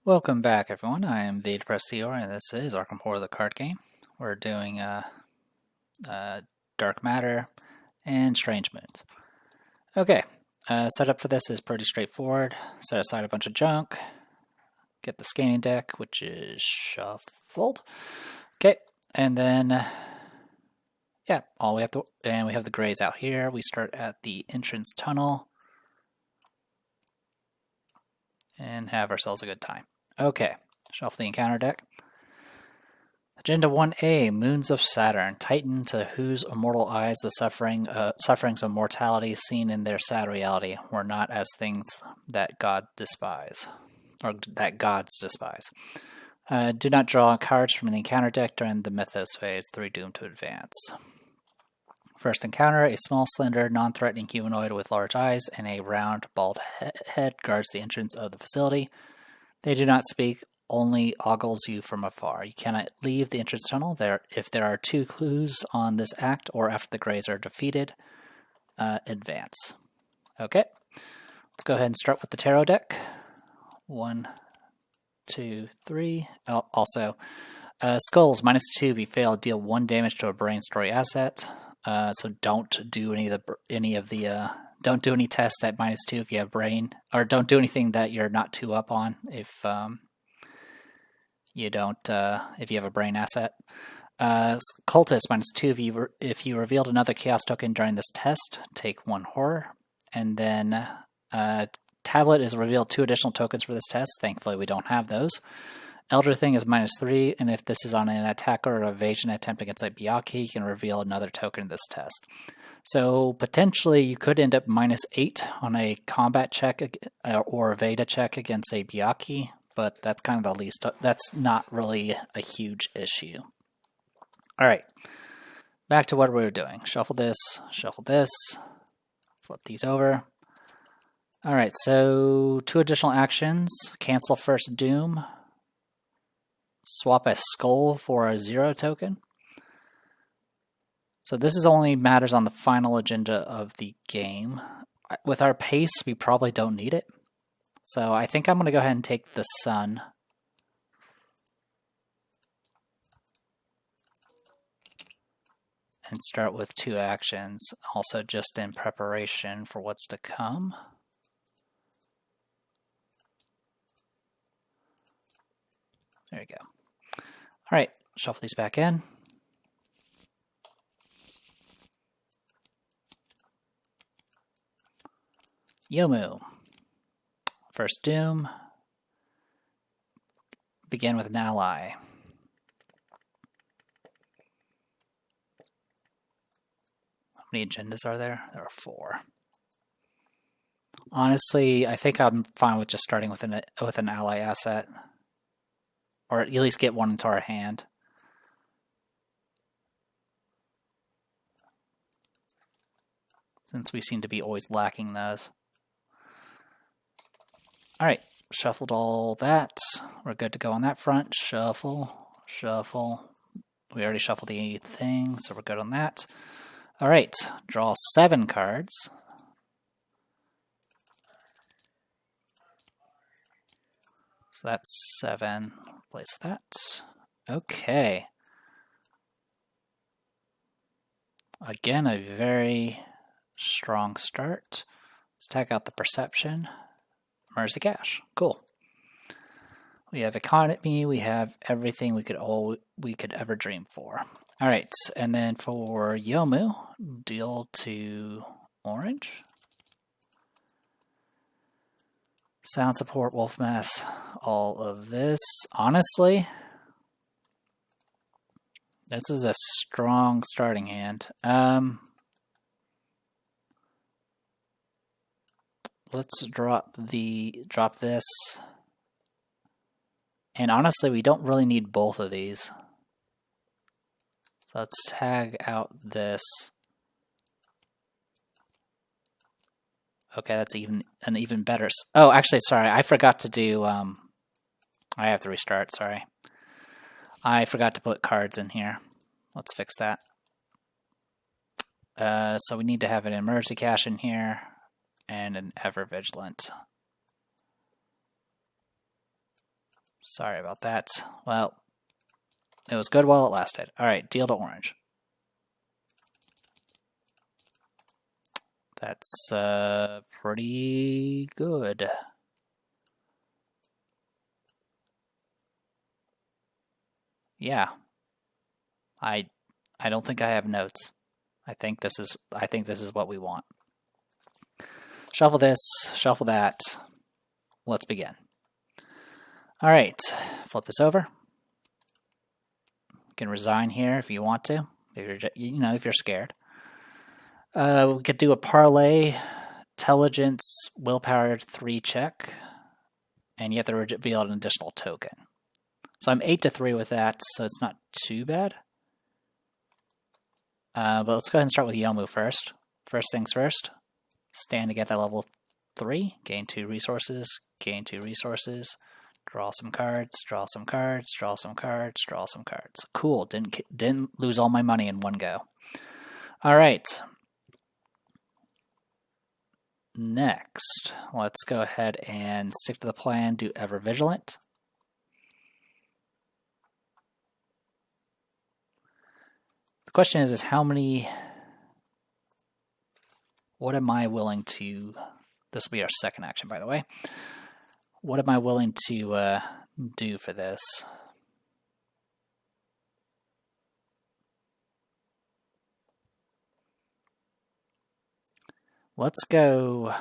Welcome back, everyone. I am the Depressed Eeyore, and this is Arkham Horror, the card game. We're doing Dark Matter and Strange Moons. Okay, setup for this is pretty straightforward. Set aside a bunch of junk. Get the scanning deck, which is shuffled. Okay, and then all we have to, and we have the grays out here. We start at the entrance tunnel and have ourselves a good time. Okay, shuffle the encounter deck. Agenda 1A, Moons of Saturn. Titan to whose immortal eyes the sufferings of mortality seen in their sad reality were not as things that God despise, or that gods despise. Do not draw cards from the encounter deck during the Mythos phase, 3 doomed to advance. First encounter, a small, slender, non-threatening humanoid with large eyes and a round, bald head guards the entrance of the facility. They do not speak, only ogles you from afar. You cannot leave the entrance tunnel if there are 2 clues on this act or after the Greys are defeated. Advance. Okay, let's go ahead and start with the tarot deck. 1, 2, 3. Oh, also, skulls -2 if you fail, deal 1 damage to a brain story asset. So don't do don't do any tests at -2 if you have brain, or don't do anything that you're not 2 up on if you have a brain asset. Cultist -2 if you revealed another chaos token during this test, take 1 horror, and then tablet is revealed 2 additional tokens for this test. Thankfully, we don't have those. Elder Thing is -3, and if this is on an attack or evasion attempt against a Byakuya, you can reveal another token in this test. So potentially you could end up -8 on a combat check or evade check against a Byakuya, but that's kind of the least. That's not really a huge issue. All right, back to what we were doing. Shuffle this, flip these over. All right, so 2 additional actions. Cancel first doom. Swap a skull for a 0 token. So this is only matters on the final agenda of the game. With our pace, we probably don't need it. So I think I'm going to go ahead and take the sun. And start with 2 actions, also just in preparation for what's to come. There you go. All right, shuffle these back in. Yomu. First doom. Begin with an ally. How many agendas are there? There are 4. Honestly, I think I'm fine with just starting with an ally asset. Or at least get 1 into our hand. Since we seem to be always lacking those. Alright, shuffled all that. We're good to go on that front. Shuffle, shuffle. We already shuffled the thing, so we're good on that. Alright, draw 7 cards. So that's 7. Place that. Okay. Again, a very strong start. Let's take out the perception. Mercy cash. Cool. We have economy. We have everything we could ever dream for. All right, and then for Yomu, deal 2 orange. Sound support, wolf mass, all of this. Honestly, this is a strong starting hand. Let's drop this. And honestly, we don't really need both of these. So let's tag out this. Okay, that's an even better. Oh, actually, sorry, I forgot to do. I have to restart. Sorry, I forgot to put cards in here. Let's fix that. So we need to have an emergency cache in here and an ever vigilant. Sorry about that. Well, it was good while it lasted. Alright, deal to orange. That's pretty good. Yeah. I don't think I have notes. I think this is what we want. Shuffle this, shuffle that. Let's begin. Alright, flip this over. You can resign here if you want to. If you're, if you're scared. We could do a parlay, intelligence, willpower 3 check, and you have to reveal an additional token. So I'm 8-3 with that, so it's not too bad. But let's go ahead and start with Yomu first. First things first. Stand to get that level 3. Gain 2 resources. Gain 2 resources. Draw some cards. Draw some cards. Draw some cards. Draw some cards. Cool. Didn't lose all my money in one go. All right. Next, let's go ahead and stick to the plan. Do Ever Vigilant. The question is how many... What am I willing to... This will be our second action, by the way. What am I willing to do for this? Let's go...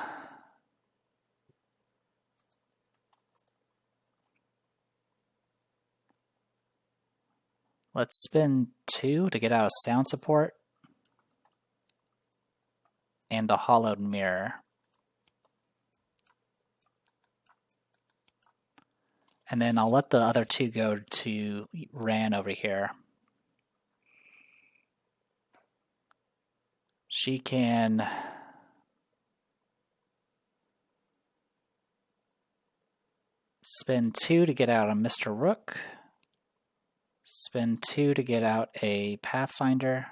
Let's spend 2 to get out of sound support and the hollowed mirror. And then I'll let the other 2 go to Ran over here. She can... spend 2 to get out a Mr. Rook. Spend 2 to get out a Pathfinder,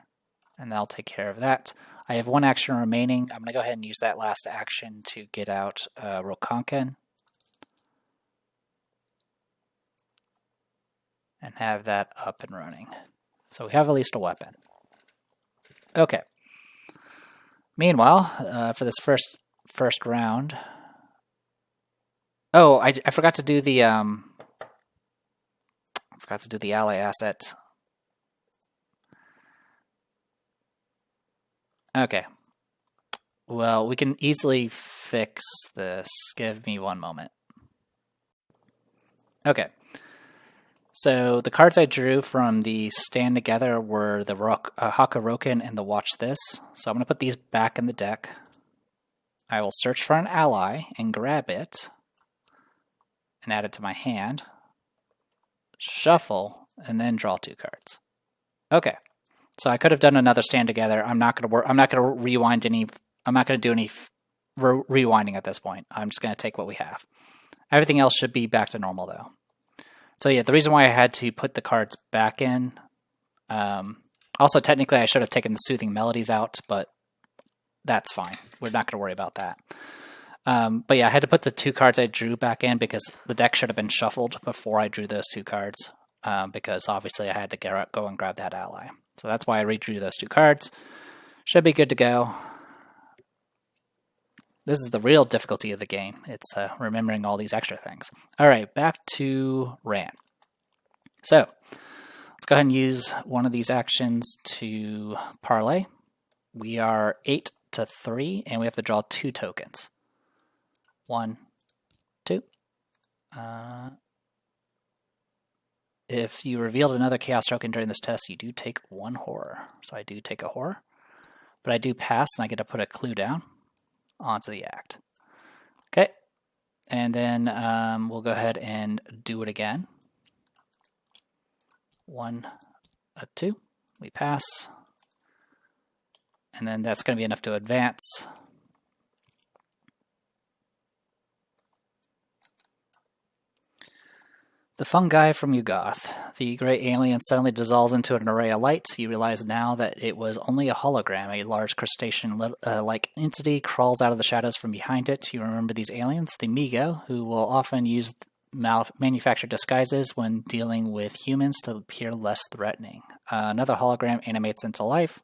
and that'll take care of that. I have 1 action remaining. I'm going to go ahead and use that last action to get out Rokonken. And have that up and running. So we have at least a weapon. Okay. Meanwhile, for this first round... Oh, I forgot to do the ally asset. Okay. Well, we can easily fix this. Give me 1 moment. Okay. So the cards I drew from the Stand Together were the Hakaroken and the Watch This. So I'm going to put these back in the deck. I will search for an ally and grab it and add it to my hand. Shuffle and then draw 2 cards. Okay. So I could have done another Stand Together. I'm not going to rewind any. I'm not going to do any rewinding at this point. I'm just going to take what we have. Everything else should be back to normal though. So yeah, the reason why I had to put the cards back in, also technically I should have taken the Soothing Melodies out, but that's fine. We're not going to worry about that. But yeah, I had to put the 2 cards I drew back in because the deck should have been shuffled before I drew those 2 cards, because obviously I had to go and grab that ally. So that's why I redrew those 2 cards. Should be good to go. This is the real difficulty of the game. It's remembering all these extra things. All right, back to Ran. So let's go ahead and use one of these actions to parlay. We are 8-3, and we have to draw 2 tokens. 1, 2. If you revealed another chaos token during this test, you do take 1 horror. So I do take a horror, but I do pass, and I get to put a clue down onto the act. Okay, and then we'll go ahead and do it again. 1, 2. We pass, and then that's going to be enough to advance. The fungi from Yugoth. The great alien suddenly dissolves into an array of light. You realize now that it was only a hologram. A large crustacean-like entity crawls out of the shadows from behind it. You remember these aliens, the Migo, who will often use manufacture disguises when dealing with humans to appear less threatening. Another hologram animates into life.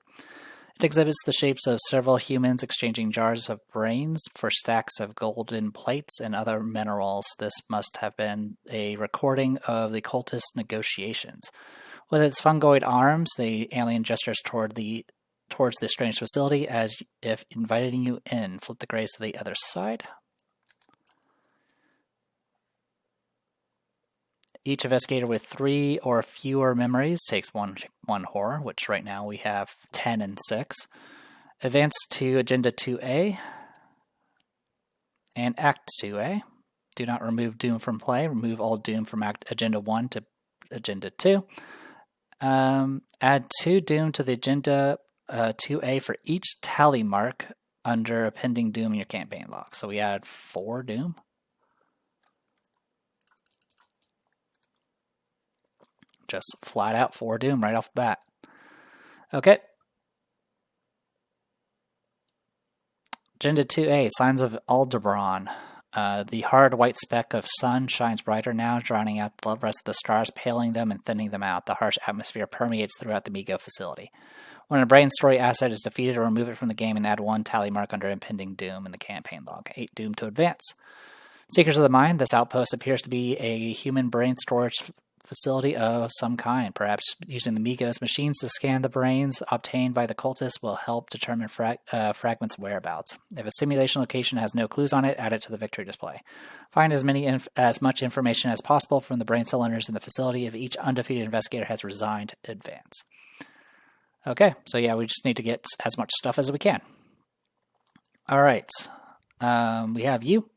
It exhibits the shapes of several humans exchanging jars of brains for stacks of golden plates and other minerals. This must have been a recording of the cultist negotiations. With its fungoid arms, the alien gestures towards this strange facility as if inviting you in. Flip the grays to the other side. Each investigator with 3 or fewer memories takes one horror, which right now we have 10 and 6. Advance to Agenda 2A and Act 2A. Do not remove Doom from play. Remove all Doom from Agenda 1 to Agenda 2. Add 2 Doom to the Agenda 2A for each tally mark under a pending Doom in your campaign log. So we add 4 Doom. Just flat out 4 Doom right off the bat. Okay. Agenda 2A, Signs of Aldebaran. The hard white speck of sun shines brighter now, drowning out the rest of the stars, paling them and thinning them out. The harsh atmosphere permeates throughout the Migo facility. When a brain story asset is defeated, remove it from the game and add 1 tally mark under impending Doom in the campaign log. 8 Doom to advance. Seekers of the Mind, this outpost appears to be a human brain storage facility of some kind. Perhaps using the Migos machines to scan the brains obtained by the cultists will help determine fragments' whereabouts. If a simulation location has no clues on it, add it to the victory display. Find as much information as possible from the brain cylinders in the facility. If each undefeated investigator has resigned, advance. Okay, so yeah, we just need to get as much stuff as we can. All right, we have you.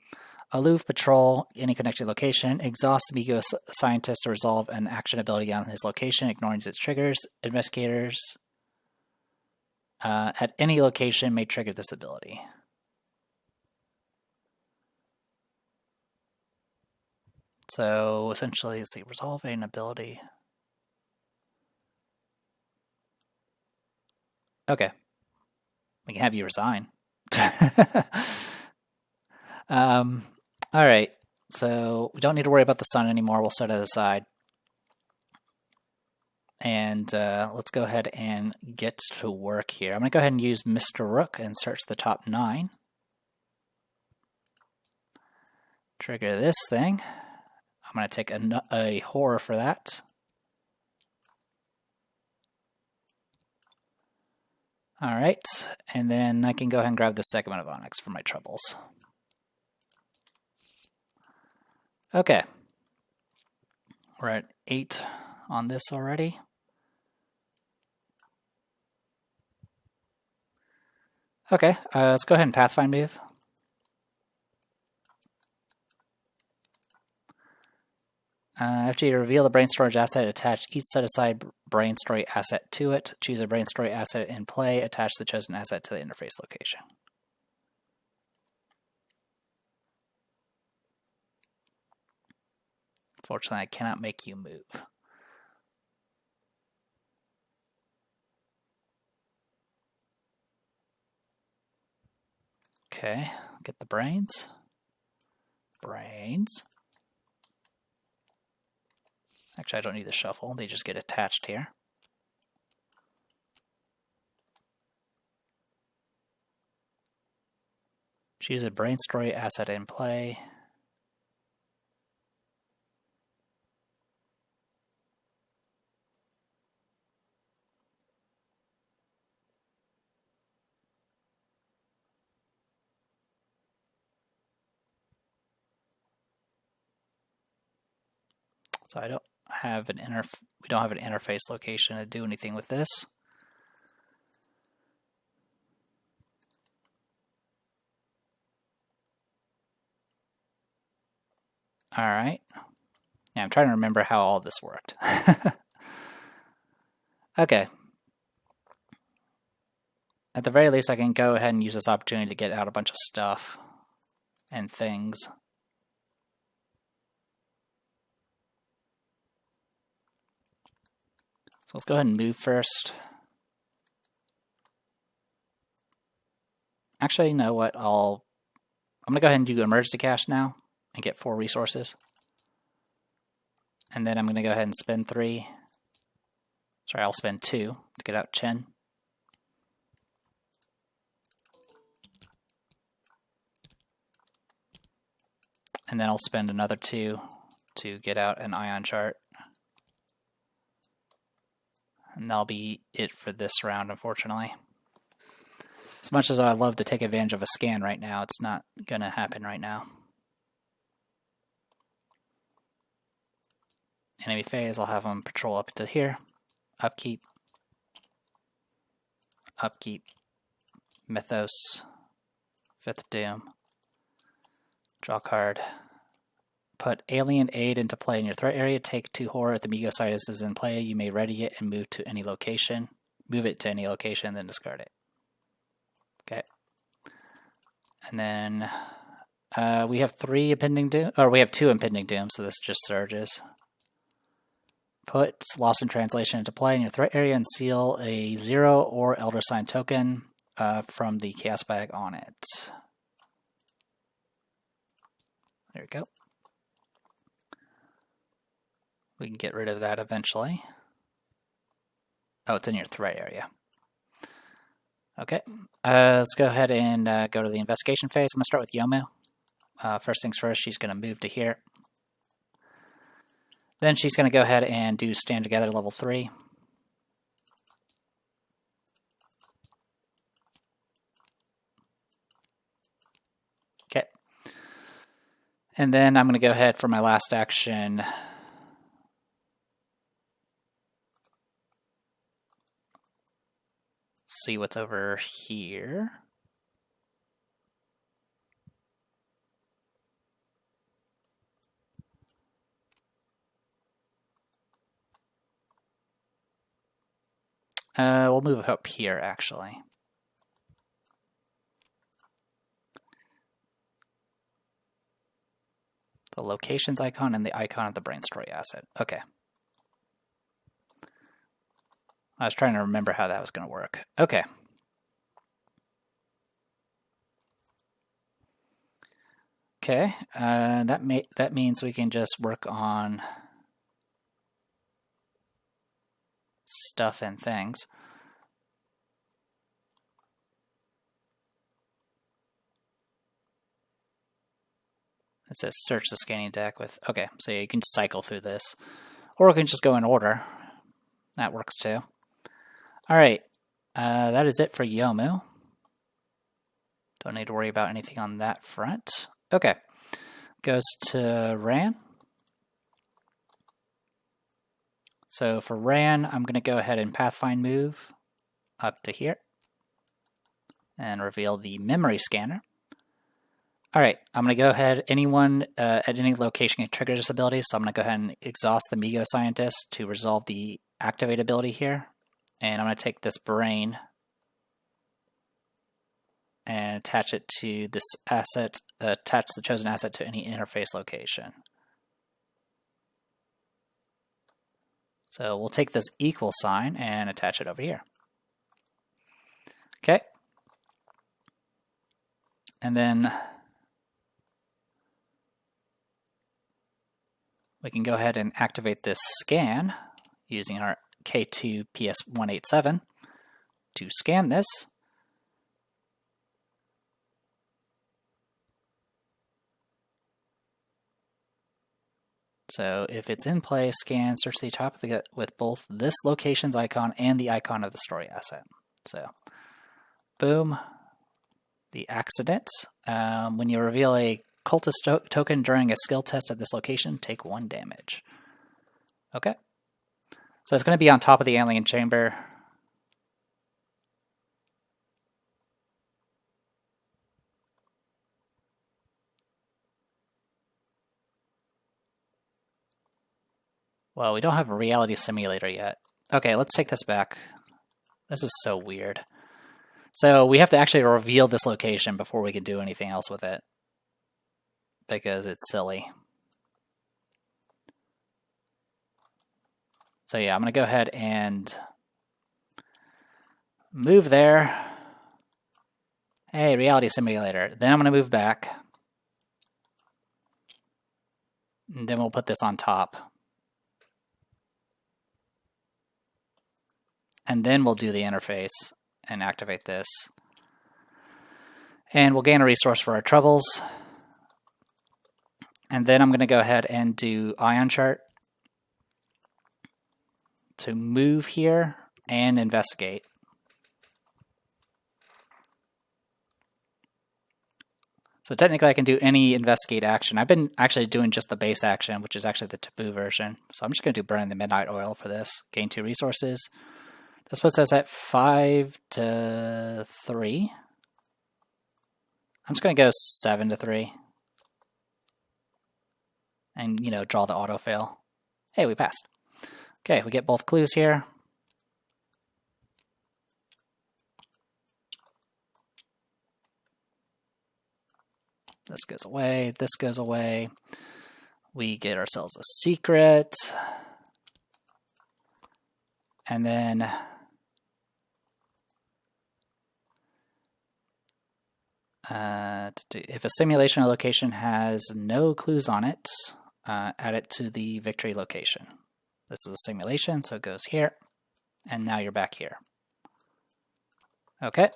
Aloof, patrol any connected location. Exhaust the Migo scientist to resolve an action ability on his location, ignoring its triggers. Investigators at any location may trigger this ability. So essentially, let's see, resolve an ability. Okay. We can have you resign. All right, so we don't need to worry about the sun anymore. We'll set it aside. And let's go ahead and get to work here. I'm going to go ahead and use Mr. Rook and search the top 9. Trigger this thing. I'm going to take a horror for that. All right, and then I can go ahead and grab the segment of Onyx for my troubles. Okay, we're at 8 on this already. Okay, let's go ahead and Pathfind move. After you reveal the brain storage asset, attach each set-aside brain story asset to it. Choose a brain story asset in play. Attach the chosen asset to the interface location. Fortunately, I cannot make you move. Okay, get the brains. Brains. Actually, I don't need the shuffle. They just get attached here. Choose a brain story asset in play. So I don't have an we don't have an interface location to do anything with this. All right. Yeah, I'm trying to remember how all this worked. Okay. At the very least, I can go ahead and use this opportunity to get out a bunch of stuff and things. So let's go ahead and move first. Actually, you know what? I'm going to go ahead and do emergency cache now and get 4 resources. And then I'm going to go ahead and spend 3. Sorry, I'll spend 2 to get out Chen. And then I'll spend another 2 to get out an ion chart. And that'll be it for this round, unfortunately. As much as I'd love to take advantage of a scan right now, it's not going to happen right now. Enemy phase, I'll have them patrol up to here. Upkeep. Upkeep. Mythos. 5th Doom. Draw card. Put Alien Aid into play in your threat area. Take 2 horror. If the Megositis is in play, you may ready it and move to any location. Move it to any location, then discard it. Okay. And then we have 3 impending doom, or we have 2 impending doom, so this just surges. Put Lost in Translation into play in your threat area and seal a 0 or Elder Sign token from the Chaos bag on it. There we go. We can get rid of that eventually. Oh, it's in your threat area. Okay, let's go ahead and go to the investigation phase. I'm going to start with Yomu. First things first, she's going to move to here. Then she's going to go ahead and do Stand Together level 3. Okay. And then I'm going to go ahead for my last action. See what's over here. We'll move up here, actually. The locations icon and the icon of the brain story asset. Okay. I was trying to remember how that was going to work. Okay. Okay, that means we can just work on stuff and things. It says search the scanning deck with, okay, so you can cycle through this. Or we can just go in order. That works too. Alright, that is it for Yomu. Don't need to worry about anything on that front. Okay, goes to Ran. So for Ran, I'm going to go ahead and Pathfind move up to here and reveal the memory scanner. All right, I'm going to go ahead, anyone at any location can trigger this ability, so I'm going to go ahead and exhaust the Mego Scientist to resolve the activate ability here. And I'm going to take this brain and attach it to this asset, attach the chosen asset to any interface location. So we'll take this equal sign and attach it over here. Okay. And then we can go ahead and activate this scan using our K2 PS187 to scan this. So if it's in play, scan, search the top of the with both this location's icon and the icon of the story asset. So, boom, the accident. When you reveal a cultist token during a skill test at this location, take 1 damage. Okay. So it's going to be on top of the alien chamber. Well, we don't have a reality simulator yet. Okay, let's take this back. This is so weird. So we have to actually reveal this location before we can do anything else with it, because it's silly. So yeah, I'm going to go ahead and move there. Hey, reality simulator. Then I'm going to move back. And then we'll put this on top. and then we'll do the interface and activate this. And we'll gain a resource for our troubles. And then I'm going to go ahead and do ion chart to move here and investigate. So technically I can do any investigate action. I've been actually doing just the base action, which is actually the taboo version. So I'm just going to do burning the midnight oil for this. Gain 2 resources. This puts us at 5 to 3. I'm just going to go 7 to 3. And, you know, draw the autofail. Hey, we passed. Okay, we get both clues here. This goes away, this goes away. We get ourselves a secret. And then if a simulation location has no clues on it, add it to the victory location. This is a simulation, so it goes here. And now you're back here. Okay.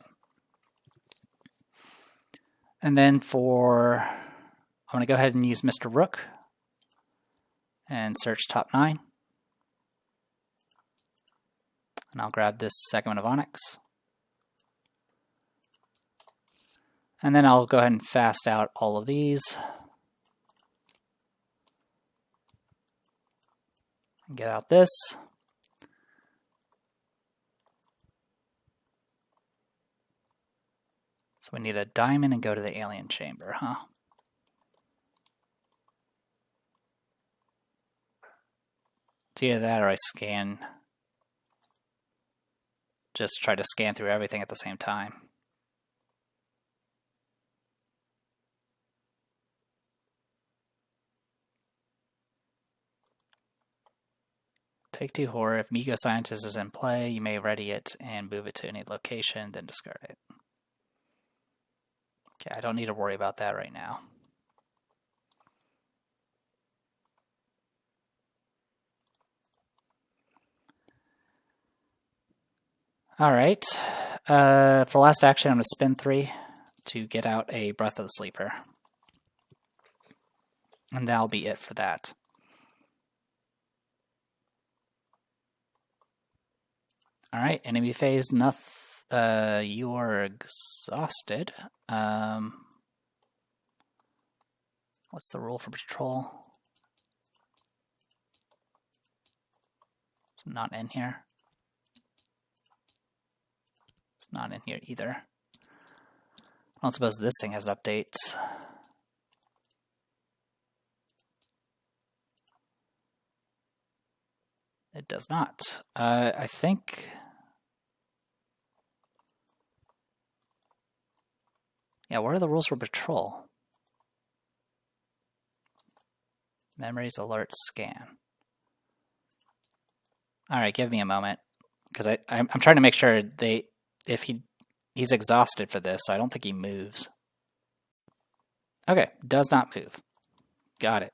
And then I'm going to go ahead and use Mr. Rook and search top 9. And I'll grab this segment of onyx. And then I'll go ahead and fast out all of these. And get out this. So we need a diamond and go to the alien chamber, huh? It's either that or I scan. Just try to scan through everything at the same time. Take 2 horror. If Migo Scientist is in play, you may ready it and move it to any location, then discard it. Okay, I don't need to worry about that right now. All right. For last action, I'm going to spend 3 to get out a Breath of the Sleeper. And that'll be it for that. All right, enemy phase, you are exhausted. What's the rule for patrol? It's not in here. It's not in here either. I don't suppose this thing has updates. It does not. I think... Yeah, what are the rules for patrol? Memories, alert, scan. All right, give me a moment, because I'm trying to make sure if he's exhausted for this, so I don't think he moves. Okay, does not move. Got it.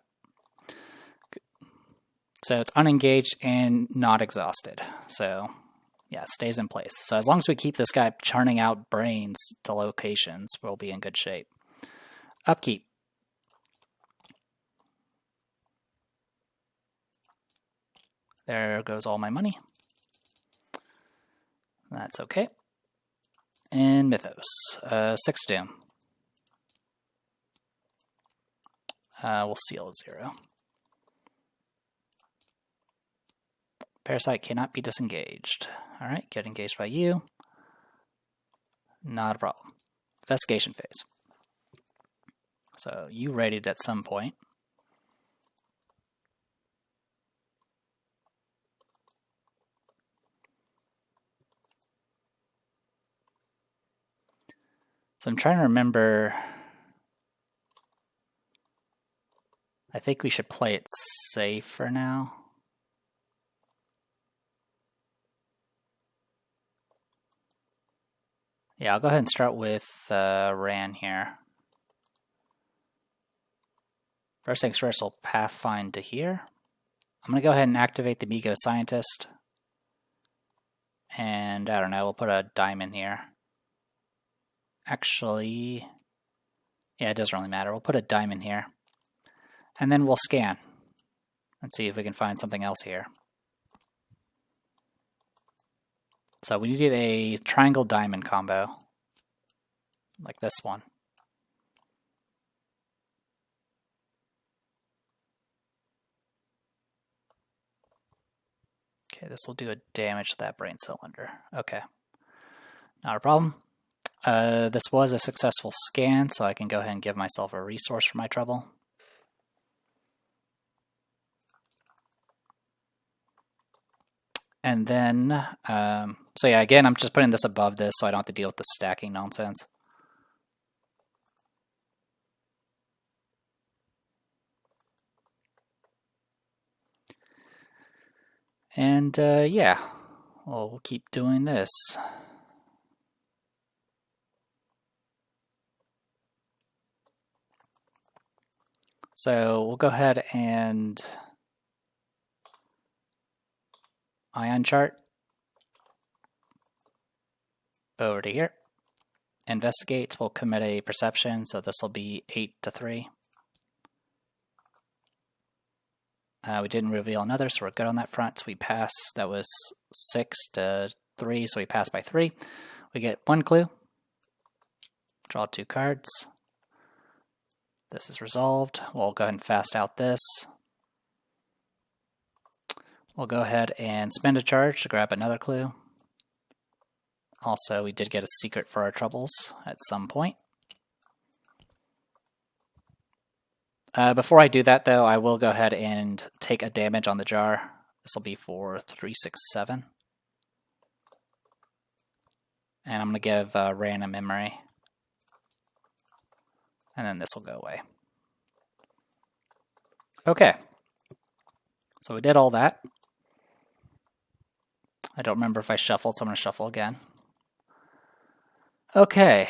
So it's unengaged and not exhausted. So yeah, it stays in place. So as long as we keep this guy churning out brains to locations, we'll be in good shape. Upkeep. There goes all my money. That's okay. And Mythos. 6 doom. We'll seal 0. Parasite cannot be disengaged. Alright, get engaged by you. Not a problem. Investigation phase. So you raided at some point. So I'm trying to remember. I think we should play it safe for now. Yeah, I'll go ahead and start with Ran here. First things first, we'll pathfind to here. I'm going to go ahead and activate the Migo Scientist. And I don't know, we'll put a diamond here. Actually, yeah, it doesn't really matter. We'll put a diamond here. And then we'll scan and see if we can find something else here. So we needed a triangle diamond combo, like this one. Okay, this will do a damage to that brain cylinder. Okay, not a problem. This was a successful scan, so I can go ahead and give myself a resource for my trouble. And then, so yeah, again, I'm just putting this above this so I don't have to deal with the stacking nonsense. And yeah, we'll keep doing this. So we'll go ahead and ion chart over to here. Investigate, we'll commit a perception, so this will be 8 to 3. We didn't reveal another, so we're good on that front. So we pass, that was 6 to 3, so we pass by 3. We get 1 clue. Draw 2 cards. This is resolved. We'll go ahead and fast out this. We'll go ahead and spend a charge to grab another clue. Also, we did get a secret for our troubles at some point. Before I do that, though, I will go ahead and take a damage on the jar. This will be for 367. And I'm going to give random memory. And then this will go away. Okay. So we did all that. I don't remember if I shuffled, so I'm going to shuffle again. Okay.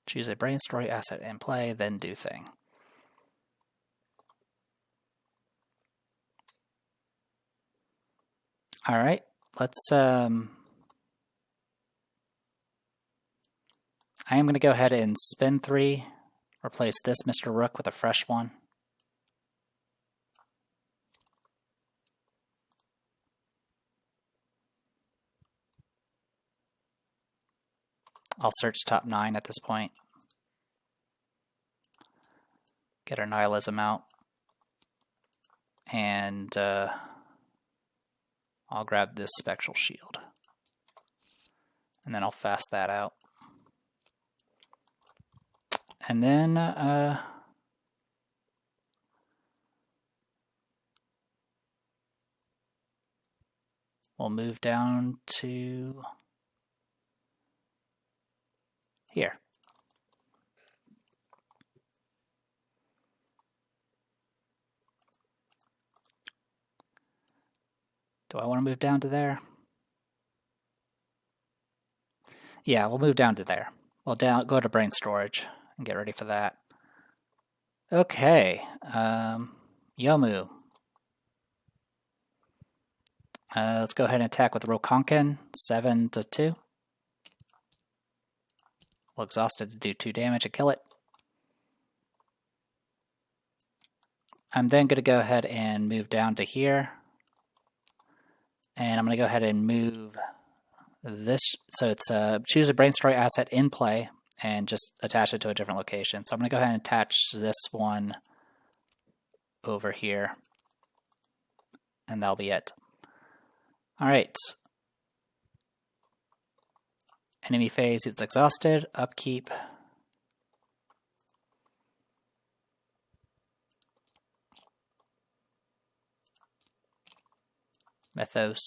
Choose a brain story asset in play, then do thing. All right, let's. I am going to go ahead and spin 3, replace this Mr. Rook with a fresh one. I'll search top 9 at this point. Get our nihilism out. And I'll grab this spectral shield. And then I'll fast that out. And then we'll move down to here. Do I want to move down to there? Yeah, we'll move down to there. We'll go to brain storage and get ready for that. Okay, Yomu. Let's go ahead and attack with Rokonkin, 7 to 2. We'll exhaust it to do 2 damage and kill it. I'm then going to go ahead and move down to here. And I'm going to go ahead and move this. So it's choose a brain story asset in play and just attach it to a different location. So I'm going to go ahead and attach this one over here. And that'll be it. All right. Enemy phase, it's exhausted. Upkeep. Mythos,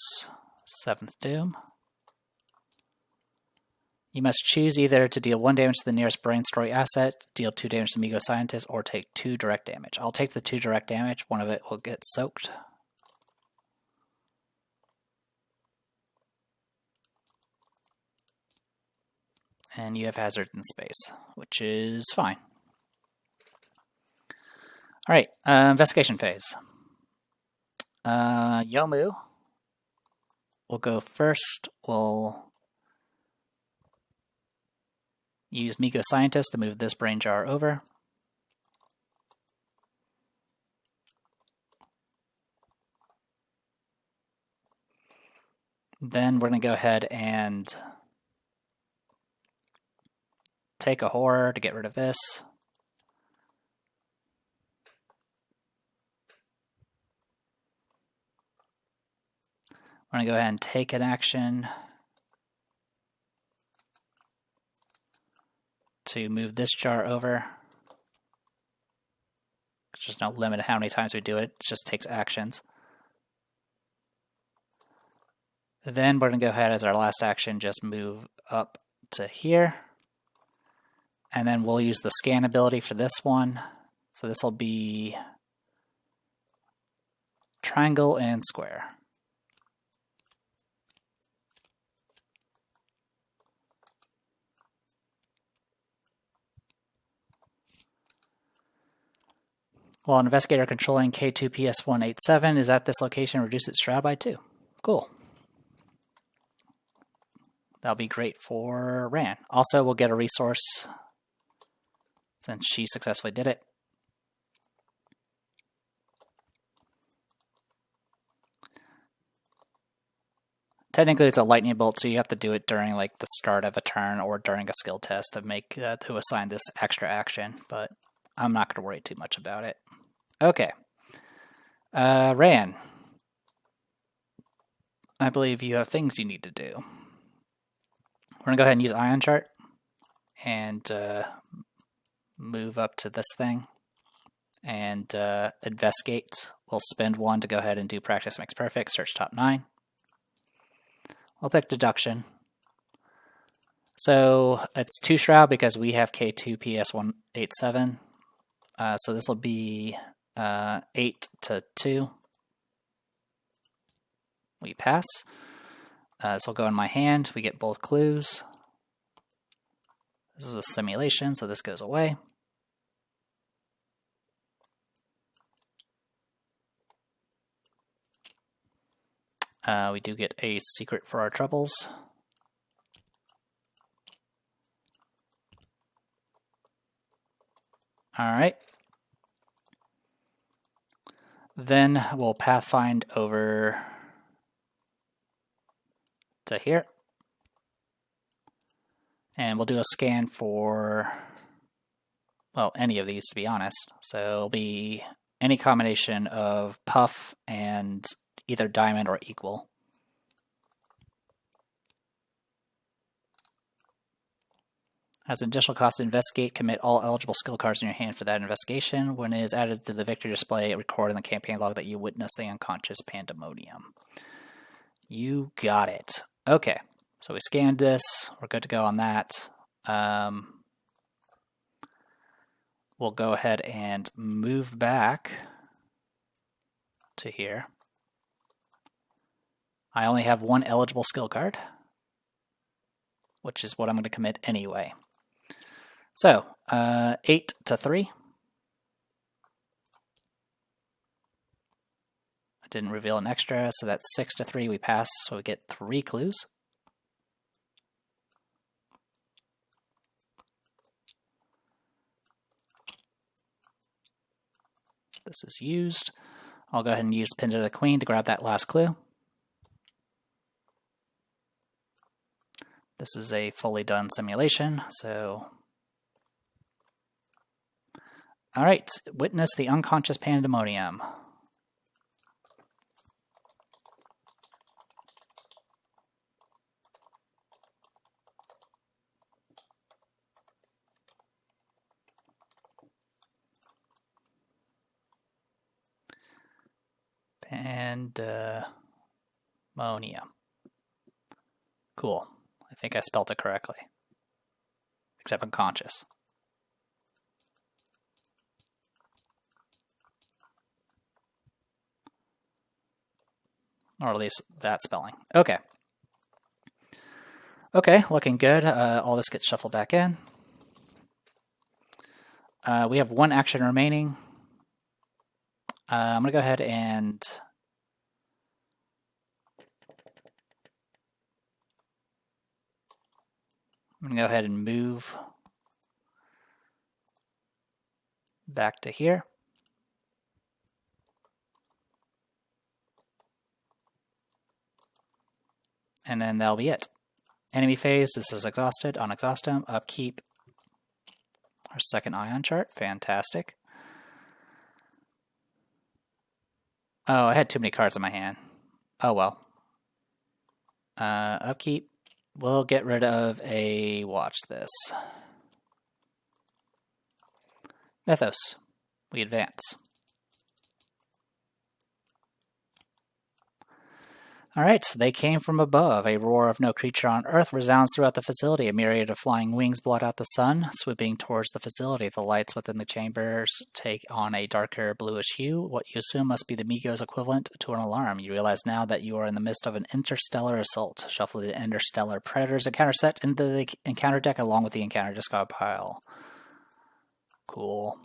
7th Doom. You must choose either to deal 1 damage to the nearest brain story asset, deal 2 damage to Migo Scientist, or take 2 direct damage. I'll take the 2 direct damage. One of it will get soaked. and you have hazard in space, which is fine. All right, investigation phase. Yomu will go first. We'll use Miko Scientist to move this brain jar over. Then we're going to go ahead and take a horror to get rid of this. We're going to go ahead and take an action to move this jar over. There's just no limit to how many times we do it. It just takes actions. Then we're going to go ahead as our last action, just move up to here. And then we'll use the scan ability for this one. So this will be triangle and square. While an investigator controlling K2PS187 is at this location, reduce its shroud by 2. Cool. That'll be great for Ran. Also, we'll get a resource since she successfully did it. Technically, it's a lightning bolt, so you have to do it during like the start of a turn or during a skill test to make to assign this extra action. But I'm not going to worry too much about it. Okay, Ran. I believe you have things you need to do. We're going to go ahead and use Ion Chart and move up to this thing and investigate. We'll spend 1 to go ahead and do Practice Makes Perfect, search top 9. We'll pick Deduction. So it's 2 Shroud because we have K2PS187. So this will be 8 to 2. We pass. This will go in my hand. We get both clues. This is a simulation, so this goes away. We do get a secret for our troubles. All right. Then we'll pathfind over to here. And we'll do a scan for, well, any of these, to be honest. So it'll be any combination of puff and either diamond or equal. As an additional cost to investigate, commit all eligible skill cards in your hand for that investigation. When it is added to the victory display, record in the campaign log that you witnessed the unconscious pandemonium. You got it. Okay, so we scanned this. We're good to go on that. We'll go ahead and move back to here. I only have 1 eligible skill card, which is what I'm going to commit anyway. So, 8 to 3. I didn't reveal an extra, so that's 6 to 3. We pass, so we get 3 clues. This is used. I'll go ahead and use Pin to the Queen to grab that last clue. This is a fully done simulation, so... Alright, witness the unconscious pandemonium. Pandemonium. Cool. I think I spelled it correctly. Except unconscious. Or at least that spelling. Okay. Okay, looking good. All this gets shuffled back in. We have one action remaining. I'm going to go ahead and move back to here. And then that'll be it. Enemy phase, this is exhausted, unexhaust him, upkeep. Our second ion chart, fantastic. Oh, I had too many cards in my hand. Oh well. Upkeep, we'll get rid of a, watch this. Mythos, we advance. Alright, so they came from above. A roar of no creature on Earth resounds throughout the facility. A myriad of flying wings blot out the sun, swooping towards the facility. The lights within the chambers take on a darker bluish hue, what you assume must be the Migo's equivalent to an alarm. You realize now that you are in the midst of an interstellar assault. Shuffle the interstellar predators encounter set into the encounter deck along with the encounter discard pile. Cool.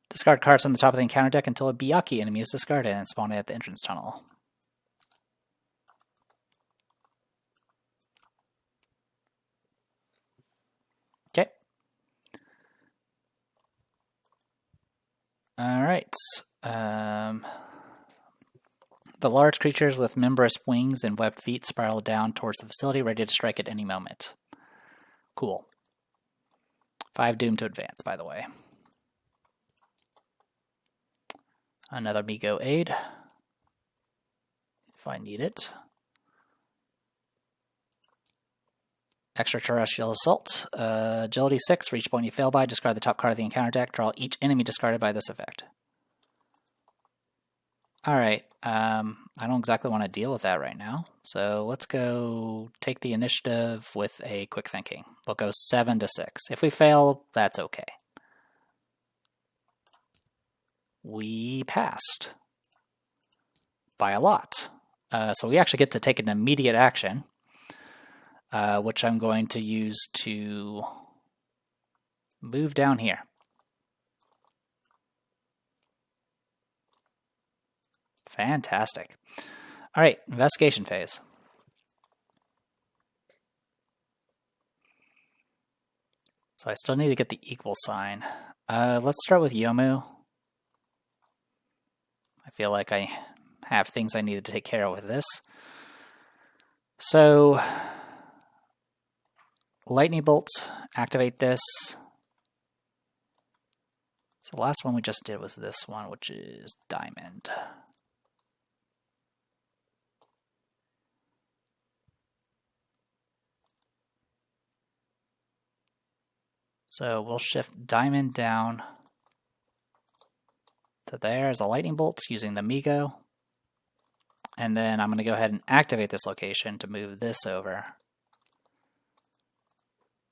Discard cards on the top of the encounter deck until a Byakuya enemy is discarded and spawned at the entrance tunnel. Okay. Alright. The large creatures with membranous wings and webbed feet spiral down towards the facility, ready to strike at any moment. Cool. 5 doom to advance, by the way. Another Migo aid, if I need it. Extraterrestrial assault. Agility 6, for each point you fail by, discard the top card of the encounter deck, draw each enemy discarded by this effect. Alright, I don't exactly want to deal with that right now, so let's go take the initiative with a quick thinking. We'll go 7 to 6. If we fail, that's okay. We passed by a lot. So we actually get to take an immediate action, which I'm going to use to move down here. Fantastic. All right, investigation phase. So I still need to get the equal sign. Let's start with Yomu. I feel like I have things I needed to take care of with this. So, lightning bolt, activate this. So the last one we just did was this one, which is diamond. So we'll shift diamond down to there as a lightning bolt using the Migo. And then I'm going to go ahead and activate this location to move this over.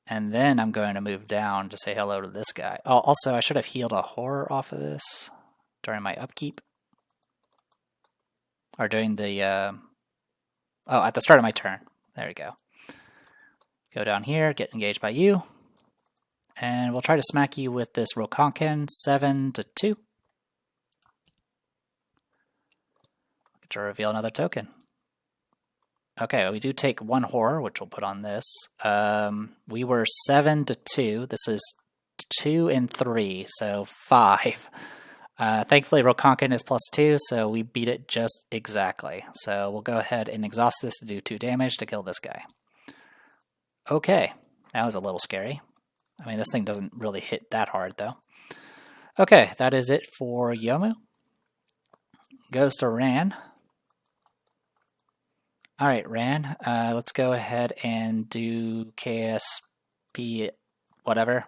And then I'm going to move down to say hello to this guy. Oh, also, I should have healed a horror off of this during my upkeep. Or during the... at the start of my turn. There we go. Go down here, get engaged by you. And we'll try to smack you with this Rokonkin, 7 to 2. To reveal another token. Okay, we do take 1 horror, which we'll put on this. We were 7 to 2. This is 2 and 3, so 5. Thankfully, Rokonkin is +2, so we beat it just exactly. So we'll go ahead and exhaust this to do 2 damage to kill this guy. Okay, that was a little scary. I mean, this thing doesn't really hit that hard, though. Okay, that is it for Yomu. Goes to Ran. Alright, Ran, let's go ahead and do KSP whatever.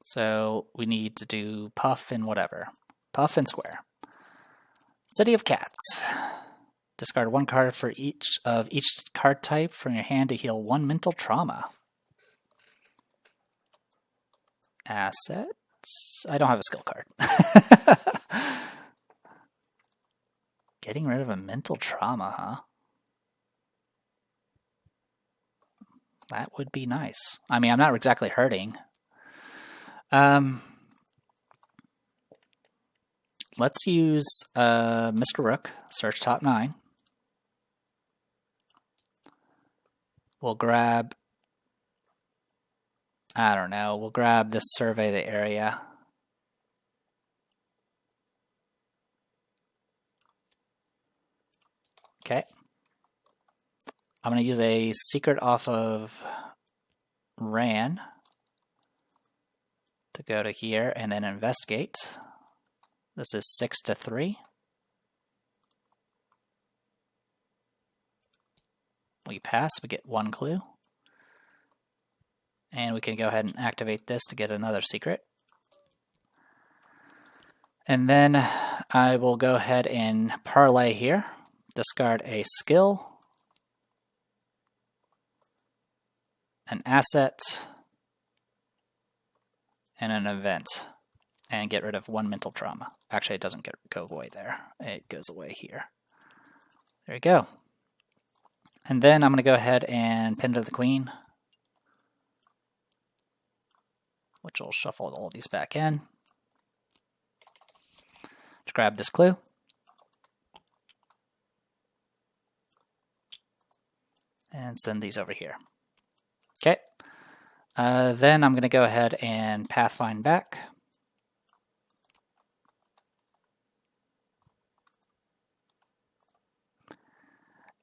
So we need to do Puff and whatever. Puff and Square. City of Cats. Discard 1 card for each card type from your hand to heal 1 mental trauma. assets. I don't have a skill card. Getting rid of a mental trauma, huh? That would be nice. I mean, I'm not exactly hurting. Let's use Mr. Rook, search top 9. We'll grab, I don't know, we'll grab this survey the area. Okay. I'm going to use a secret off of Ran to go to here and then investigate. This is 6 to 3. We pass, we get 1 clue. And we can go ahead and activate this to get another secret. And then I will go ahead and parlay here. Discard a skill, an asset, and an event. And get rid of 1 mental trauma. Actually, it doesn't go away there. It goes away here. There you go. And then I'm going to go ahead and pin to the queen, which will shuffle all these back in. To grab this clue. And send these over here. Okay. Then I'm going to go ahead and pathfind back.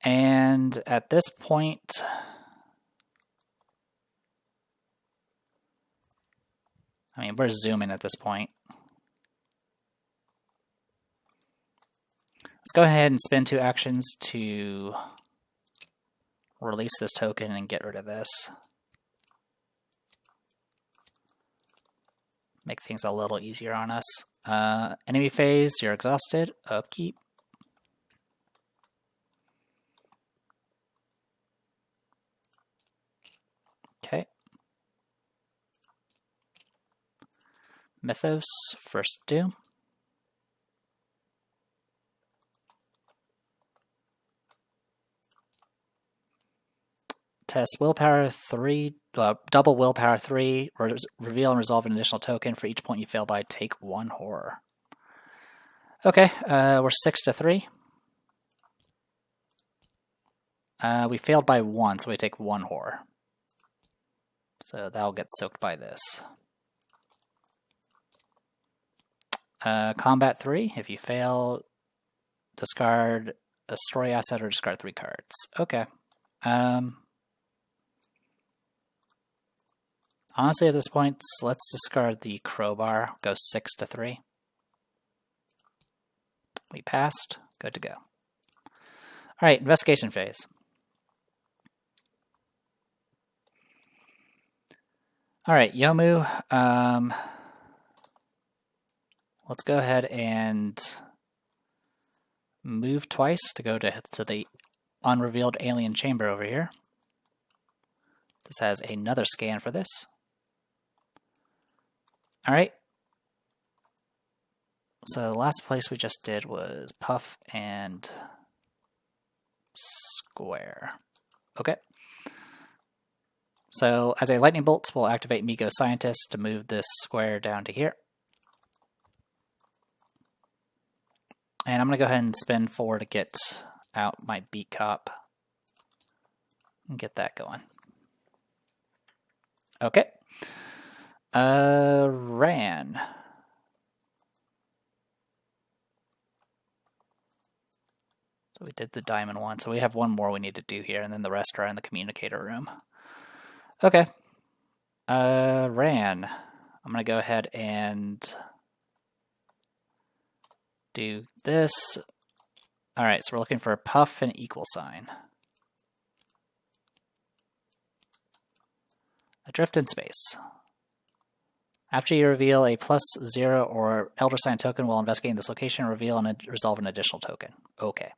And at this point, I mean, we're zooming at this point. Let's go ahead and spend 2 actions to release this token and get rid of this. Make things a little easier on us. Enemy phase, you're exhausted. Upkeep. Okay. Mythos, first doom. Test willpower 3, double willpower 3, reveal and resolve an additional token. For each point you fail by, take 1 horror. Okay, we're 6 to 3. We failed by 1, so we take 1 horror. So that'll get soaked by this. Combat 3, if you fail, discard a story asset or discard 3 cards. Okay. Honestly, at this point, let's discard the crowbar. Go 6 to 3. We passed. Good to go. All right, investigation phase. All right, Yomu. Let's go ahead and move twice to go to the unrevealed alien chamber over here. This has another scan for this. All right. So the last place we just did was Puff and Square. Okay. So as a lightning bolt, we'll activate Miko Scientist to move this square down to here. And I'm going to go ahead and spend 4 to get out my Beat Cop and get that going. Okay. Ran. So we did the diamond one. So we have 1 more we need to do here, and then the rest are in the communicator room. Okay. Ran. I'm going to go ahead and do this. All right, so we're looking for a Puff and equal sign. Adrift in space. After you reveal a +0 or Elder Sign token while investigating this location, reveal and resolve an additional token. Okay.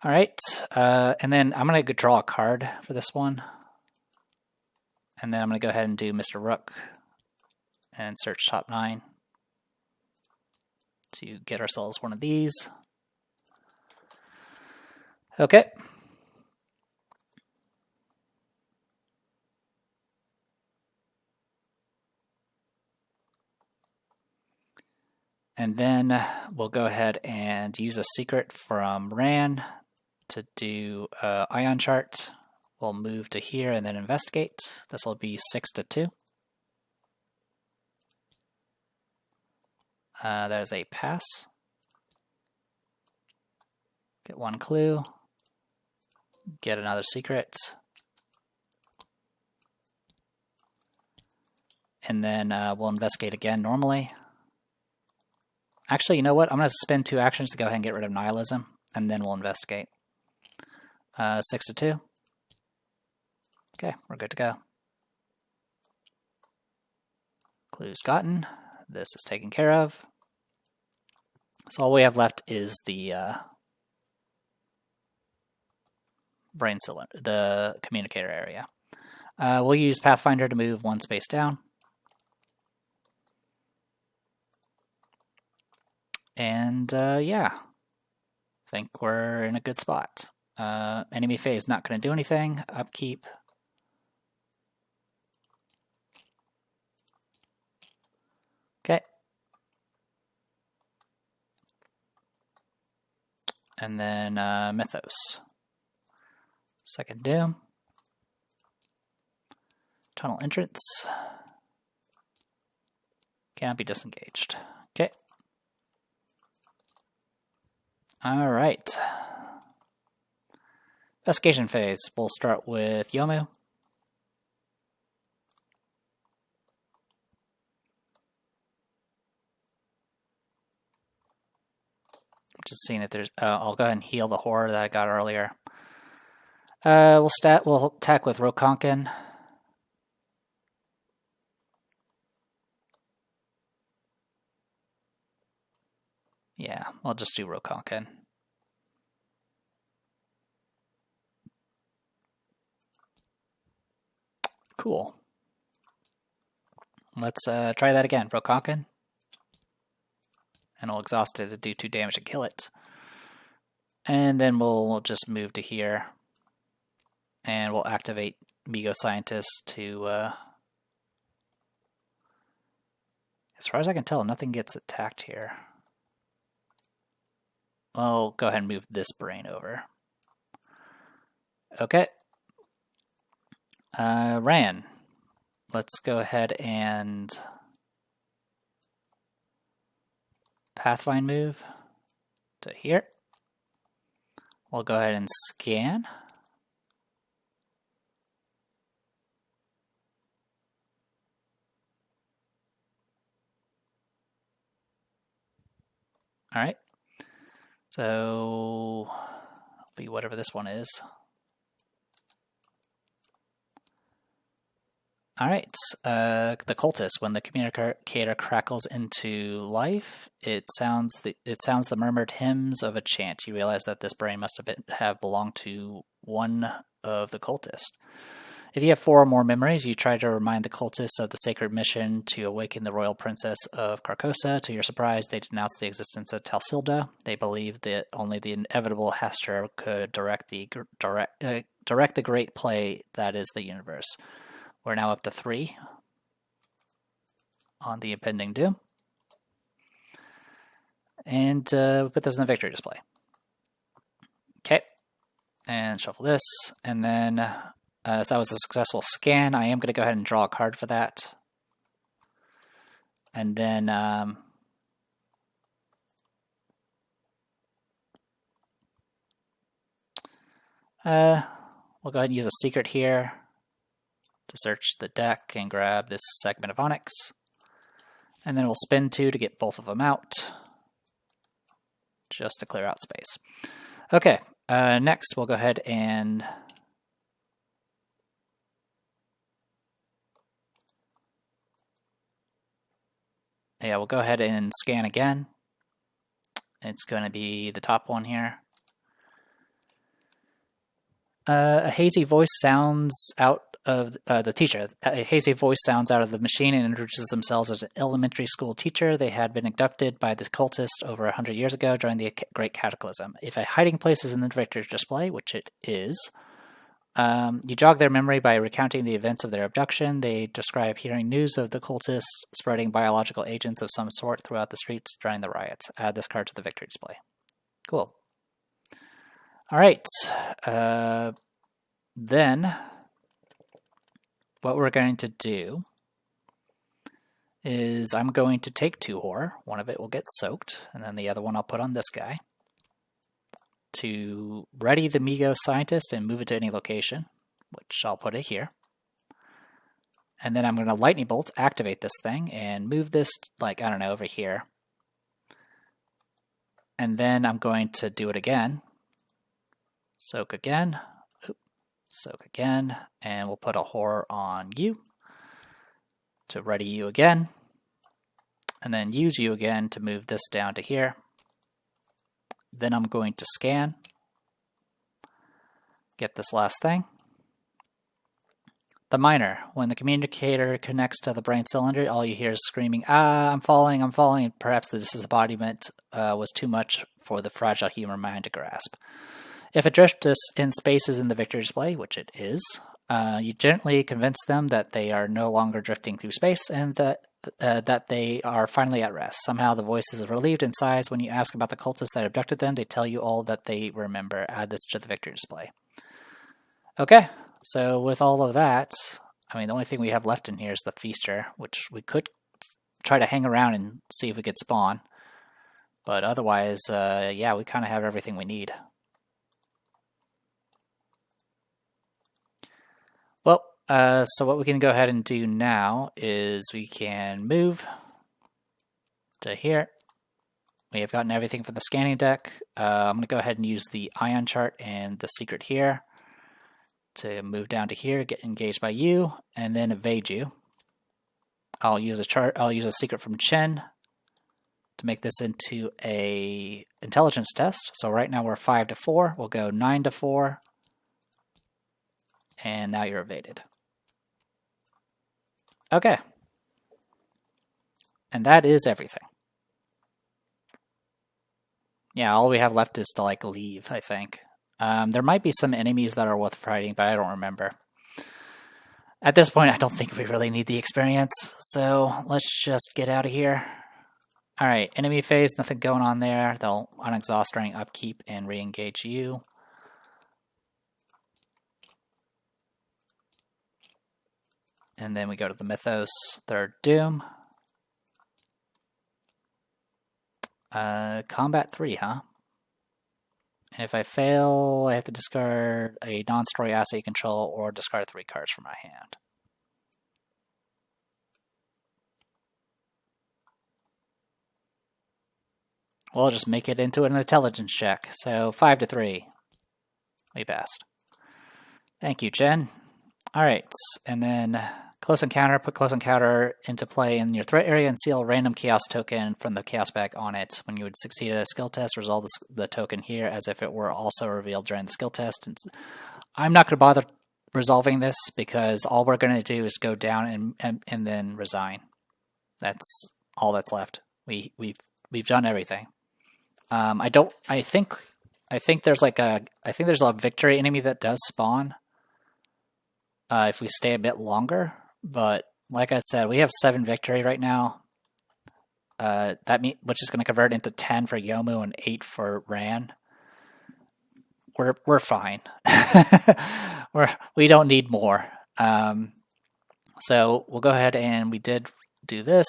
All right, and then I'm going to draw a card for this one. And then I'm going to go ahead and do Mr. Rook and search top 9 to get ourselves one of these. Okay. And then we'll go ahead and use a secret from Ran to do ion chart. We'll move to here and then investigate. This will be 6-2. That is a pass. Get one clue. Get another secret. And then we'll investigate again normally. Actually, you know what? I'm going to spend 2 actions to go ahead and get rid of nihilism, and then we'll investigate. 6-2. Okay, we're good to go. Clues gotten. This is taken care of. So all we have left is the brain cylinder, the communicator area. We'll use Pathfinder to move 1 space down. And yeah, I think we're in a good spot. Enemy phase not going to do anything. Upkeep. Okay. And then Mythos. Second Doom. Tunnel entrance. Cannot be disengaged. Okay. All right. Investigation phase. We'll start with Yomu. Just seeing if there's. I'll go ahead and heal the horror that I got earlier. We'll attack with Rokonkin. Yeah, I'll just do Rokonkin. Cool. Let's try that again. Rokonkin. And I'll exhaust it to do 2 damage and kill it. And then we'll just move to here. And we'll activate Migo Scientist to... as far as I can tell, nothing gets attacked here. I'll go ahead and move this brain over. Okay. Ran. Let's go ahead and Pathfind move to here. We'll go ahead and scan. All right. So it'll be whatever this one is. All right, the cultist. When the communicator crackles into life, it sounds the murmured hymns of a chant. You realize that this brain must have belonged to one of the cultists. If you have 4 or more memories, you try to remind the cultists of the sacred mission to awaken the royal princess of Carcosa. To your surprise, they denounce the existence of Talsilda. They believe that only the inevitable Hester could direct the great play that is the universe. We're now up to 3 on the impending doom. And we'll put this in the victory display. Okay. And shuffle this. And then, as that was a successful scan, I am going to go ahead and draw a card for that. And then... we'll go ahead and use a secret here to search the deck and grab this segment of Onyx. And then we'll spin 2 to get both of them out, just to clear out space. Okay, next we'll go ahead and we'll go ahead and scan again. It's going to be the top one here. A hazy voice sounds out of the teacher. A hazy voice sounds out of the machine and introduces themselves as an elementary school teacher. They had been abducted by the cultist over 100 years ago during the Great Cataclysm. If a hiding place is in the victor's display, which it is, you jog their memory by recounting the events of their abduction. They describe hearing news of the cultists spreading biological agents of some sort throughout the streets during the riots. Add this card to the victory display. Cool. All right. Then what we're going to do is I'm going to take 2 horror. One of it will get soaked, and then the other one I'll put on this guy to ready the Migo scientist and move it to any location, which I'll put it here. And then I'm going to lightning bolt, activate this thing, and move this, like, I don't know, over here. And then I'm going to do it again. Soak again. Soak again. And we'll put a horror on you to ready you again. And then use you again to move this down to here. Then I'm going to scan. Get this last thing. The miner. When the communicator connects to the brain cylinder, all you hear is screaming, "Ah, I'm falling, I'm falling." Perhaps the disembodiment was too much for the fragile human mind to grasp. If a drift in space is in the victory display, which it is, you gently convince them that they are no longer drifting through space and that they are finally at rest. Somehow the voice is relieved and sighs. When you ask about the cultists that abducted them, they tell you all that they remember. Add this to the victory display. Okay. So with all of that, I mean, the only thing we have left in here is the Feaster, which we could try to hang around and see if we could spawn. But otherwise, yeah, we kind of have everything we need. Well, so what we can go ahead and do now is we can move to here. We have gotten everything from the scanning deck. I'm going to go ahead and use the ion chart and the secret here to move down to here, get engaged by you, and then evade you. I'll use a chart. I'll use a secret from Chen to make this into a intelligence test. So right now we're 5 to 4. We'll go 9 to 4, and now you're evaded. Okay, and that is everything. Yeah, all we have left is to like leave, I think. There might be some enemies that are worth fighting, but I don't remember. At this point, I don't think we really need the experience, so let's just get out of here. Alright, enemy phase, nothing going on there. They'll unexhaust during upkeep and re-engage you. And then we go to the Mythos, third Doom. Combat 3, huh? And if I fail, I have to discard a non-story asset you control or discard 3 cards from my hand. We'll just make it into an intelligence check. So 5 to 3. We passed. Thank you, Jen. Alright, and then Close Encounter. Put Close Encounter into play in your threat area and seal a random chaos token from the chaos bag on it. When you would succeed at a skill test, resolve the token here as if it were also revealed during the skill test. And I'm not going to bother resolving this because all we're going to do is go down and then resign. That's all that's left. We've done everything. I think there's a victory enemy that does spawn if we stay a bit longer. But like I said, we have 7 victory right now. Which is going to convert into 10 for Yomu and 8 for Ran. We're fine. We don't need more. So we'll go ahead and we did do this.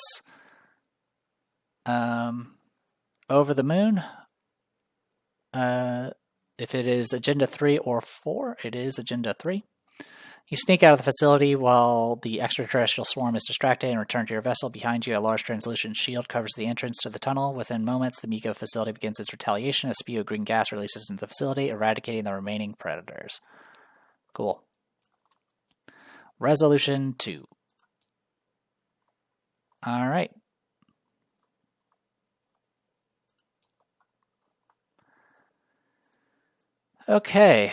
Over the Moon. If it is Agenda 3 or 4, it is Agenda 3. You sneak out of the facility while the extraterrestrial swarm is distracted and return to your vessel. Behind you, a large translucent shield covers the entrance to the tunnel. Within moments, the Miko facility begins its retaliation. A spew of green gas releases into the facility, eradicating the remaining predators. Cool. Resolution 2. All right. Okay.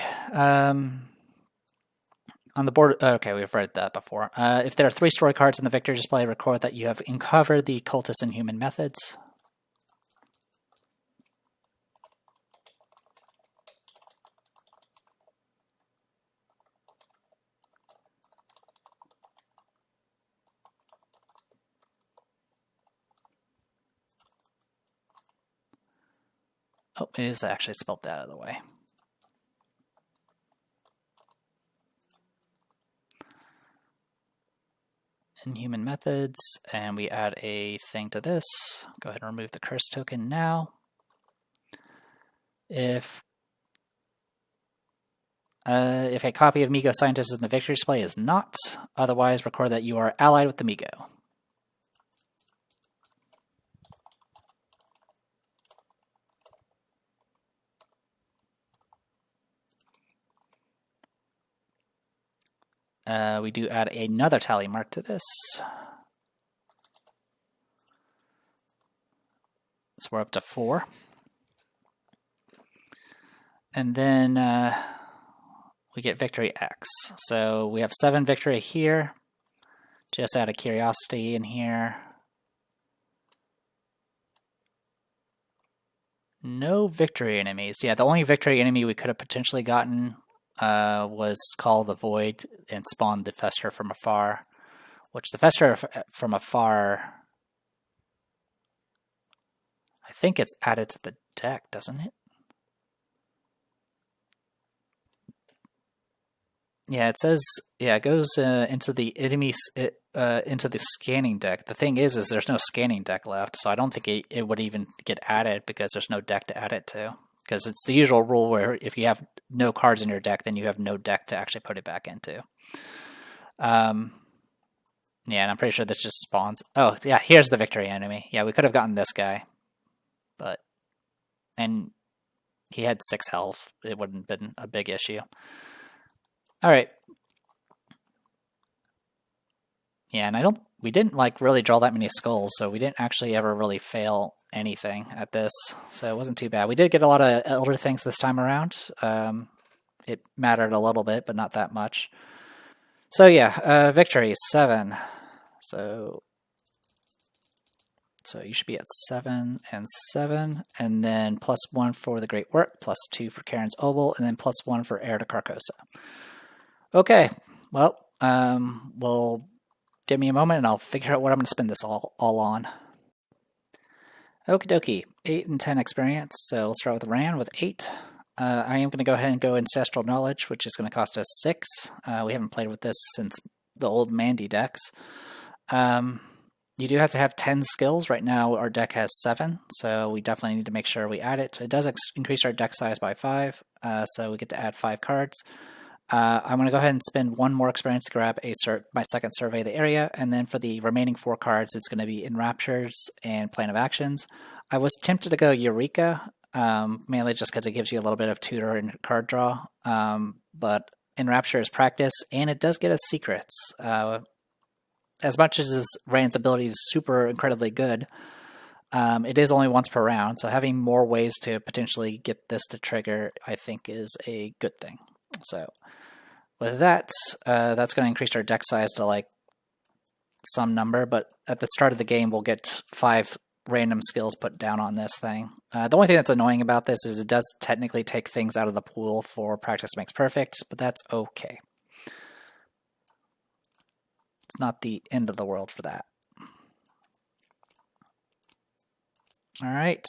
On the board, okay, we've read that before. If there are 3 story cards in the victory display, record that you have uncovered the cultist and human methods. Oh, it is actually spelled that out of the way. Inhuman methods, and we add a thing to this. Go ahead and remove the curse token now. If a copy of Migo Scientist in the victory display is not, otherwise record that you are allied with the Migo. We do add another tally mark to this. So we're up to 4. And then we get victory X. So we have 7 victory here. Just add a curiosity in here. No victory enemies. Yeah, the only victory enemy we could have potentially gotten was Call the Void and spawn the Fester from afar. Which the Fester from afar, I think it's added to the deck, doesn't it? Yeah, it says, yeah, it goes into the enemies, into the scanning deck. The thing is there's no scanning deck left, so I don't think it would even get added because there's no deck to add it to. Because it's the usual rule where if you have no cards in your deck, then you have no deck to actually put it back into. Yeah, and I'm pretty sure this just spawns. Oh, yeah, here's the victory enemy. Yeah, we could have gotten this guy. But, and he had 6 health. It wouldn't have been a big issue. All right. Yeah, and we didn't like really draw that many skulls, so we didn't actually ever really fail anything at this, so it wasn't too bad. We did get a lot of elder things this time around. It mattered a little bit, but not that much. So yeah, victory 7. So you should be at 7 and 7, and then +1 for the Great Work, +2 for Karen's Oval, and then +1 for Heir to Carcosa. Okay, well, well, give me a moment and I'll figure out what I'm going to spend this all on. Okie dokie, 8 and 10 experience, so we'll start with Ran with 8. I am going to go ahead and go Ancestral Knowledge, which is going to cost us 6. We haven't played with this since the old Mandy decks. You do have to have 10 skills. Right now our deck has 7, so we definitely need to make sure we add it. It does increase our deck size by 5, so we get to add 5 cards. I'm going to go ahead and spend 1 more experience to grab my second survey of the area, and then for the remaining 4 cards, it's going to be Enraptures and Plan of Actions. I was tempted to go Eureka, mainly just because it gives you a little bit of tutor and card draw, but Enrapture is practice, and it does get us secrets. As much as Rand's ability is super incredibly good, it is only once per round, so having more ways to potentially get this to trigger, I think, is a good thing. So with that, that's going to increase our deck size to like some number, but at the start of the game, we'll get 5 random skills put down on this thing. The only thing that's annoying about this is it does technically take things out of the pool for Practice Makes Perfect, but that's okay. It's not the end of the world for that. All right.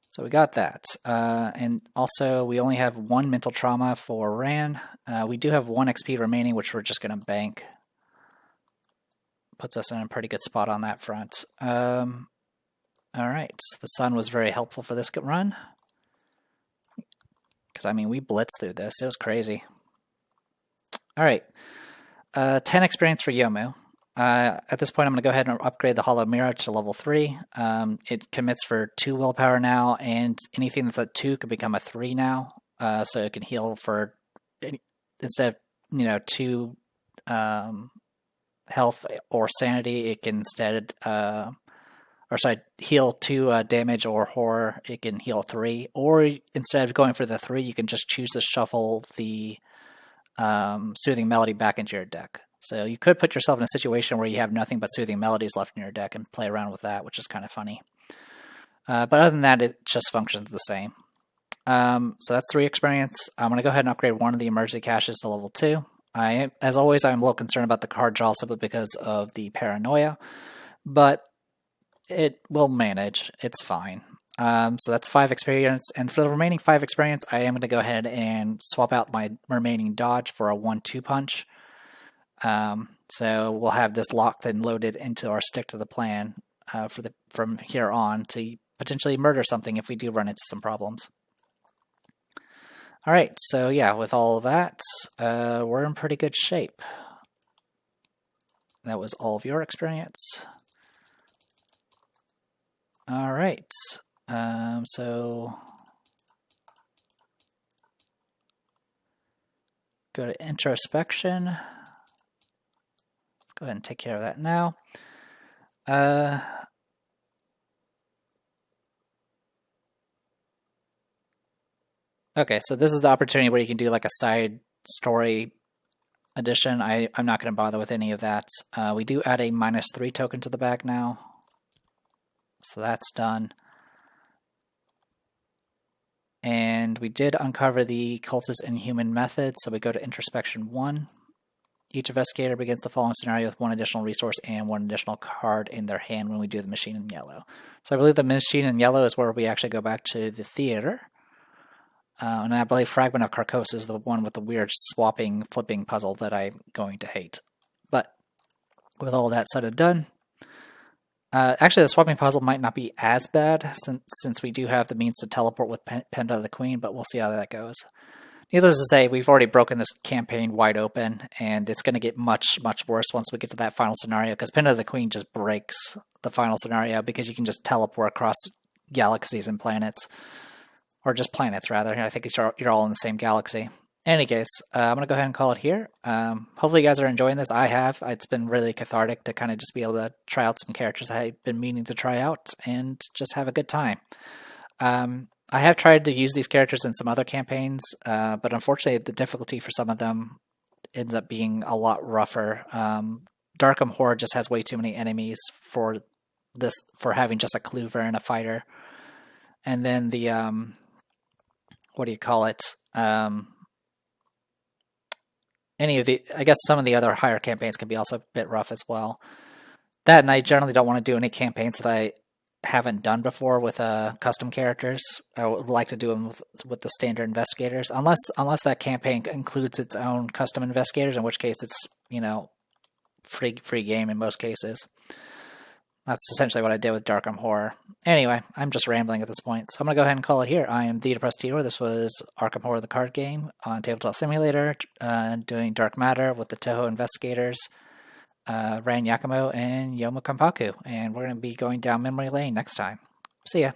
So we got that. And also, we only have 1 mental trauma for Ran. We do have 1 XP remaining, which we're just going to bank. Puts us in a pretty good spot on that front. All right. The sun was very helpful for this run. Because, I mean, we blitzed through this. It was crazy. All right. 10 experience for Yomu. At this point, I'm going to go ahead and upgrade the Hollow Mirror to level 3. It commits for 2 willpower now, and anything that's at 2 can become a 3 now. So it can heal for, instead of 2 health or sanity, it can instead, heal 2 damage or horror, it can heal 3. Or instead of going for the 3, you can just choose to shuffle the Soothing Melody back into your deck. So you could put yourself in a situation where you have nothing but Soothing Melodies left in your deck and play around with that, which is kind of funny. But other than that, it just functions the same. So that's 3 experience. I'm going to go ahead and upgrade one of the emergency caches to level 2. As always, I'm a little concerned about the card draw simply because of the paranoia, but it will manage. It's fine. So that's 5 experience, and for the remaining 5 experience, I am going to go ahead and swap out my remaining dodge for a 1-2 punch. So we'll have this locked and loaded into our stick to the plan from here on to potentially murder something if we do run into some problems. All right, so yeah, with all of that, we're in pretty good shape. That was all of your experience. All right, so go to introspection. Let's go ahead and take care of that now. Okay, so this is the opportunity where you can do like a side story addition. I'm not going to bother with any of that. We do add a -3 token to the bag now. So that's done. And we did uncover the cultist inhuman method, so we go to introspection 1. Each investigator begins the following scenario with 1 additional resource and 1 additional card in their hand when we do the machine in yellow. So I believe the machine in yellow is where we actually go back to the theater. And I believe Fragment of Carcosa is the one with the weird swapping, flipping puzzle that I'm going to hate. But with all that said and done, actually the swapping puzzle might not be as bad since we do have the means to teleport with Penda the Queen, but we'll see how that goes. Needless to say, we've already broken this campaign wide open, and it's going to get much, much worse once we get to that final scenario, because Penda the Queen just breaks the final scenario because you can just teleport across galaxies and planets. Or just planets, rather. I think you're all in the same galaxy. In any case, I'm going to go ahead and call it here. Hopefully you guys are enjoying this. I have. It's been really cathartic to kind of just be able to try out some characters I've been meaning to try out and just have a good time. I have tried to use these characters in some other campaigns, but unfortunately the difficulty for some of them ends up being a lot rougher. Arkham Horde just has way too many enemies for having just a cleaver and a fighter. And then the what do you call it? I guess some of the other higher campaigns can be also a bit rough as well. That, and I generally don't want to do any campaigns that I haven't done before with custom characters. I would like to do them with the standard investigators, unless that campaign includes its own custom investigators, in which case it's free game in most cases. That's essentially what I did with Arkham Horror. Anyway, I'm just rambling at this point, so I'm going to go ahead and call it here. I am The Depressed Hero. This was Arkham Horror, the card game, on Tabletop Simulator, doing Dark Matter with the Toho Investigators, Ran Yakumo, and Yoma Kampaku. And we're going to be going down memory lane next time. See ya.